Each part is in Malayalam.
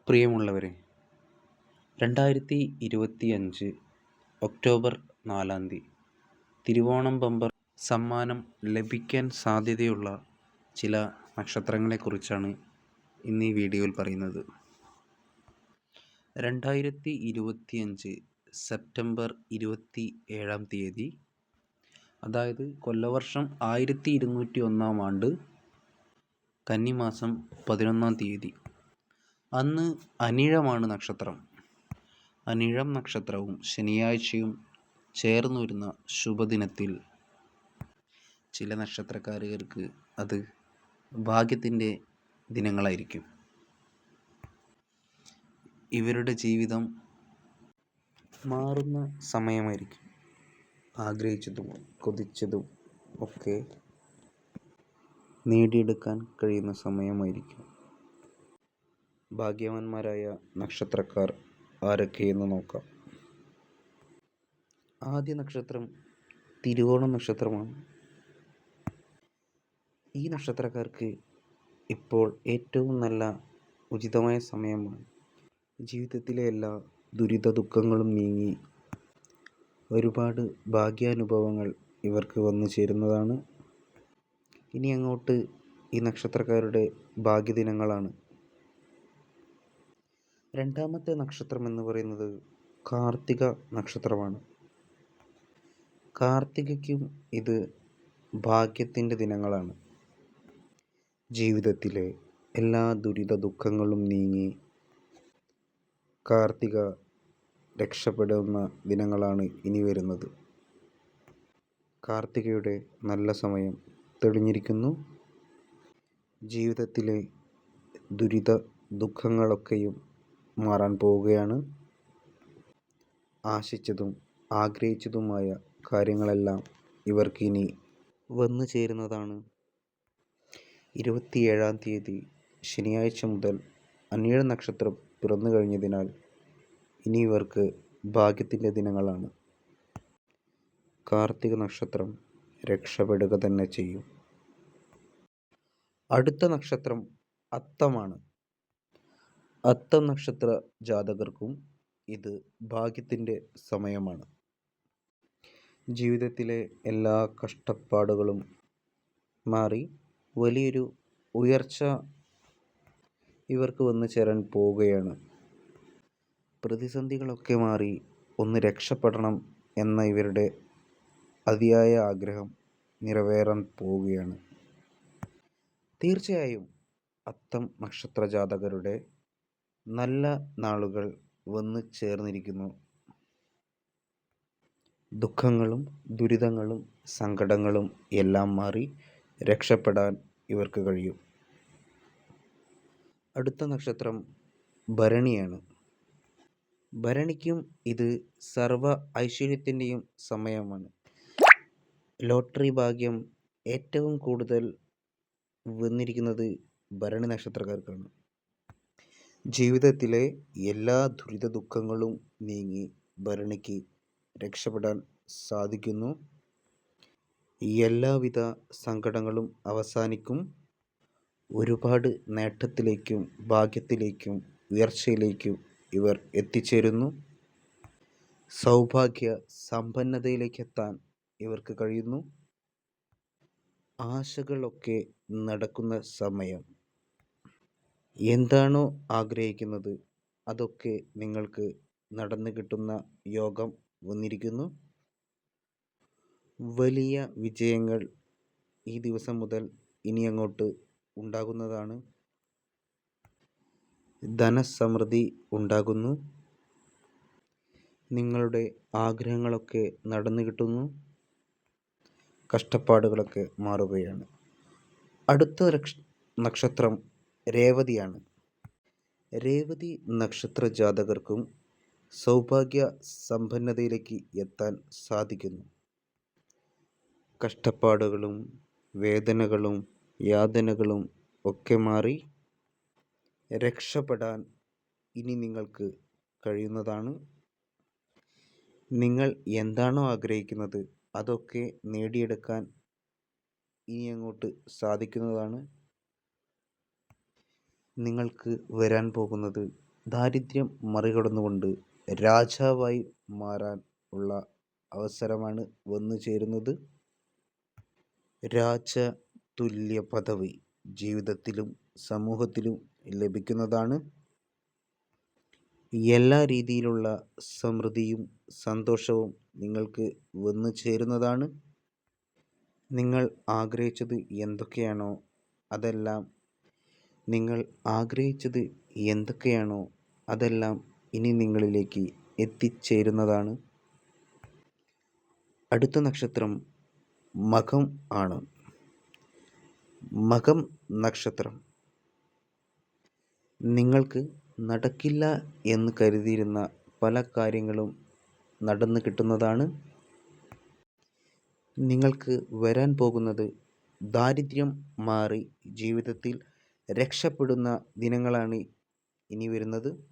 പ്രിയമുള്ളവരെ, 2025 ഒക്ടോബർ 4 തിരുവോണം ബമ്പർ സമ്മാനം ലഭിക്കാൻ സാധ്യതയുള്ള ചില നക്ഷത്രങ്ങളെക്കുറിച്ചാണ് ഇന്ന് ഈ വീഡിയോയിൽ പറയുന്നത്. 2025 സെപ്റ്റംബർ 27 അതായത് കൊല്ലവർഷം 1201 കന്നിമാസം 11 അന്ന് അനിഴമാണ് നക്ഷത്രം. അനിഴം നക്ഷത്രവും ശനിയാഴ്ചയും ചേർന്നു വരുന്ന ശുഭദിനത്തിൽ ചില നക്ഷത്രക്കാർക്ക് അത് ഭാഗ്യത്തിൻ്റെ ദിനങ്ങളായിരിക്കും. ഇവരുടെ ജീവിതം മാറുന്ന സമയമായിരിക്കും. ആഗ്രഹിച്ചതും കൊതിച്ചതും ഒക്കെ നേടിയെടുക്കാൻ കഴിയുന്ന സമയമായിരിക്കും. ഭാഗ്യവാന്മാരായ നക്ഷത്രക്കാർ ആരൊക്കെയെന്ന് നോക്കാം. ആദ്യ നക്ഷത്രം തിരുവോണം നക്ഷത്രമാണ്. ഈ നക്ഷത്രക്കാർക്ക് ഇപ്പോൾ ഏറ്റവും നല്ല ഉചിതമായ സമയമാണ്. ജീവിതത്തിലെ എല്ലാ ദുരിത ദുഃഖങ്ങളും നീങ്ങി ഒരുപാട് ഭാഗ്യാനുഭവങ്ങൾ ഇവർക്ക് വന്നു ചേരുന്നതാണ്. ഇനി അങ്ങോട്ട് ഈ നക്ഷത്രക്കാരുടെ ഭാഗ്യദിനങ്ങളാണ്. രണ്ടാമത്തെ നക്ഷത്രം എന്ന് പറയുന്നത് കാർത്തിക നക്ഷത്രമാണ്. കാർത്തികയ്ക്കും ഇത് ഭാഗ്യത്തിൻ്റെ ദിനങ്ങളാണ്. ജീവിതത്തിലെ എല്ലാ ദുരിത ദുഃഖങ്ങളും നീങ്ങി കാർത്തിക രക്ഷപ്പെടുന്ന ദിനങ്ങളാണ് ഇനി വരുന്നത്. കാർത്തികയുടെ നല്ല സമയം തെളിഞ്ഞിരിക്കുന്നു. ജീവിതത്തിലെ ദുരിത ദുഃഖങ്ങളൊക്കെയും മാറാൻ പോവുകയാണ്. ആശിച്ചതും ആഗ്രഹിച്ചതുമായ കാര്യങ്ങളെല്ലാം ഇവർക്ക് ഇനി വന്നു ചേരുന്നതാണ്. 27 ശനിയാഴ്ച മുതൽ അനിഴ നക്ഷത്രം പിറന്നു കഴിഞ്ഞതിനാൽ ഇനി ഇവർക്ക് ഭാഗ്യത്തിൻ്റെ ദിനങ്ങളാണ്. കാർത്തിക നക്ഷത്രം രക്ഷപ്പെടുക തന്നെ ചെയ്യും. അടുത്ത നക്ഷത്രം അത്തമാണ്. അത്തം നക്ഷത്ര ജാതകർക്കും ഇത് ഭാഗ്യത്തിൻ്റെ സമയമാണ്. ജീവിതത്തിലെ എല്ലാ കഷ്ടപ്പാടുകളും മാറി വലിയൊരു ഉയർച്ച ഇവർക്ക് വന്നു ചേരാൻ പോവുകയാണ്. പ്രതിസന്ധികളൊക്കെ മാറി ഒന്ന് രക്ഷപ്പെടണം എന്ന ഇവരുടെ അതിയായ ആഗ്രഹം നിറവേറാൻ പോവുകയാണ്. തീർച്ചയായും അത്തം നക്ഷത്ര ജാതകരുടെ നല്ല നാളുകൾ വന്നു ചേർന്നിരിക്കുന്നു. ദുഃഖങ്ങളും ദുരിതങ്ങളും സങ്കടങ്ങളും എല്ലാം മാറി രക്ഷപ്പെടാൻ ഇവർക്ക് കഴിയും. അടുത്ത നക്ഷത്രം ഭരണിയാണ്. ഭരണിക്കും ഇത് സർവ ഐശ്വര്യത്തിൻ്റെയും സമയമാണ്. ലോട്ടറി ഭാഗ്യം ഏറ്റവും കൂടുതൽ വന്നിരിക്കുന്നത് ഭരണി നക്ഷത്രക്കാർക്കാണ്. ജീവിതത്തിലെ എല്ലാ ദുരിത ദുഃഖങ്ങളും നീങ്ങി ഭരണിക്ക് രക്ഷപ്പെടാൻ സാധിക്കുന്നു. എല്ലാവിധ സങ്കടങ്ങളും അവസാനിക്കും. ഒരുപാട് നേട്ടത്തിലേക്കും ഭാഗ്യത്തിലേക്കും ഉയർച്ചയിലേക്കും ഇവർ എത്തിച്ചേരുന്നു. സൗഭാഗ്യ സമ്പന്നതയിലേക്കെത്താൻ ഇവർക്ക് കഴിയുന്നു. ആശകളൊക്കെ നടക്കുന്ന സമയം. എന്താണോ ആഗ്രഹിക്കുന്നത് അതൊക്കെ നിങ്ങൾക്ക് നടന്നു കിട്ടുന്ന യോഗം വന്നിരിക്കുന്നു. വലിയ വിജയങ്ങൾ ഈ ദിവസം മുതൽ ഇനി അങ്ങോട്ട് ഉണ്ടാകുന്നതാണ്. ധനസമൃദ്ധി ഉണ്ടാകുന്നു. നിങ്ങളുടെ ആഗ്രഹങ്ങളൊക്കെ നടന്നു കിട്ടുന്നു. കഷ്ടപ്പാടുകളൊക്കെ മാറുകയാണ്. അടുത്ത നക്ഷത്രം രേവതിയാണ്. രേവതി നക്ഷത്ര ജാതകർക്കും സൗഭാഗ്യ സമ്പന്നതയിലേക്ക് എത്താൻ സാധിക്കുന്നു. കഷ്ടപ്പാടുകളും വേദനകളും യാതനകളും ഒക്കെ മാറി രക്ഷപ്പെടാൻ ഇനി നിങ്ങൾക്ക് കഴിയുന്നതാണ്. നിങ്ങൾ എന്താണോ ആഗ്രഹിക്കുന്നത് അതൊക്കെ നേടിയെടുക്കാൻ ഇനി അങ്ങോട്ട് സാധിക്കുന്നതാണ്. നിങ്ങൾക്ക് വരാൻ പോകുന്നത് ദാരിദ്ര്യം മറികടന്നുകൊണ്ട് രാജാവായി മാറാൻ ഉള്ള അവസരമാണ് വന്നു ചേരുന്നത്. രാജതുല്യ പദവി ജീവിതത്തിലും സമൂഹത്തിലും ലഭിക്കുന്നതാണ്. എല്ലാ രീതിയിലുള്ള സമൃദ്ധിയും സന്തോഷവും നിങ്ങൾക്ക് വന്നു ചേരുന്നതാണ്. നിങ്ങൾ ആഗ്രഹിച്ചത് എന്തൊക്കെയാണോ അതെല്ലാം നിങ്ങൾ ആഗ്രഹിച്ചത് എന്തൊക്കെയാണോ അതെല്ലാം ഇനി നിങ്ങളിലേക്ക് എത്തിച്ചേരുന്നതാണ്. അടുത്ത നക്ഷത്രം മകം ആണ്. മകം നക്ഷത്രം നിങ്ങൾക്ക് നടക്കില്ല എന്ന് കരുതിയിരുന്ന പല കാര്യങ്ങളും നടന്നു കിട്ടുന്നതാണ്. നിങ്ങൾക്ക് വരാൻ പോകുന്നത് ദാരിദ്ര്യം മാറി ജീവിതത്തിൽ രക്ഷപ്പെടുന്ന ദിനങ്ങളാണ് ഇനി വരുന്നത്.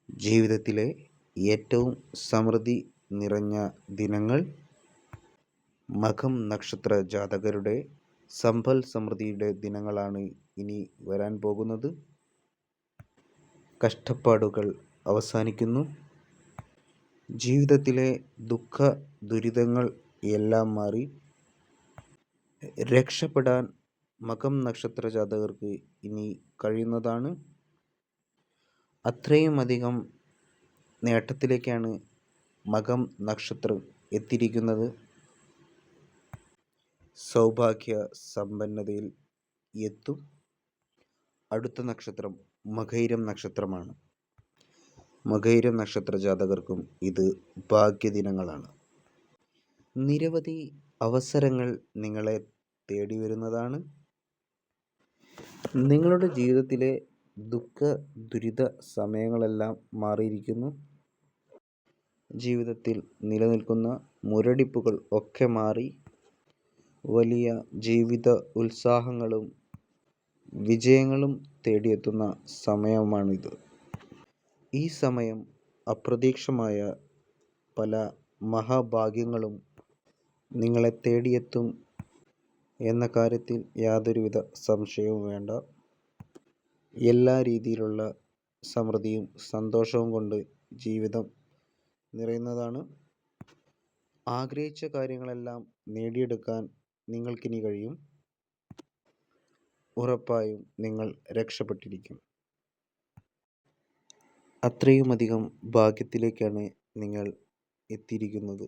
ജീവിതത്തിലെ ഏറ്റവും സമൃദ്ധി നിറഞ്ഞ ദിനങ്ങൾ മകം നക്ഷത്ര ജാതകരുടെ സമ്പൽ സമൃദ്ധിയുടെ ദിനങ്ങളാണ് ഇനി വരാൻ പോകുന്നത്. കഷ്ടപ്പാടുകൾ അവസാനിക്കുന്നു. ജീവിതത്തിലെ ദുഃഖ ദുരിതങ്ങൾ എല്ലാം മാറി രക്ഷപ്പെടാൻ മകം നക്ഷത്ര ജാതകർക്ക് ഇനി കഴിയുന്നതാണ്. അത്രയും അധികം നേട്ടത്തിലേക്കാണ് മകം നക്ഷത്രം എത്തിയിരിക്കുന്നത്. സൗഭാഗ്യ സമ്പന്നതയിൽ എത്തും. അടുത്ത നക്ഷത്രം മകയിരം നക്ഷത്രമാണ്. മകയിരം നക്ഷത്ര ജാതകർക്കും ഇത് ഭാഗ്യദിനങ്ങളാണ്. നിരവധി അവസരങ്ങൾ നിങ്ങളെ തേടി വരുന്നതാണ്. നിങ്ങളുടെ ജീവിതത്തിലെ ദുഃഖ ദുരിത സമയങ്ങളെല്ലാം മാറിയിരിക്കുന്നു. ജീവിതത്തിൽ നിലനിൽക്കുന്ന മുരടിപ്പുകൾ ഒക്കെ മാറി വലിയ ജീവിത ഉത്സാഹങ്ങളും വിജയങ്ങളും തേടിയെത്തുന്ന സമയമാണിത്. ഈ സമയം അപ്രതീക്ഷിതമായ പല മഹാഭാഗ്യങ്ങളും നിങ്ങളെ തേടിയെത്തും എന്ന കാര്യത്തിൽ യാതൊരുവിധ സംശയവും വേണ്ട. എല്ലാ രീതിയിലുള്ള സമൃദ്ധിയും സന്തോഷവും കൊണ്ട് ജീവിതം നിറയുന്നതാണ്. ആഗ്രഹിച്ച കാര്യങ്ങളെല്ലാം നേടിയെടുക്കാൻ നിങ്ങൾക്കിനി കഴിയും. ഉറപ്പായും നിങ്ങൾ രക്ഷപ്പെട്ടിരിക്കും. അത്രയുമധികം ഭാഗ്യത്തിലേക്കാണ് നിങ്ങൾ എത്തിയിരിക്കുന്നത്.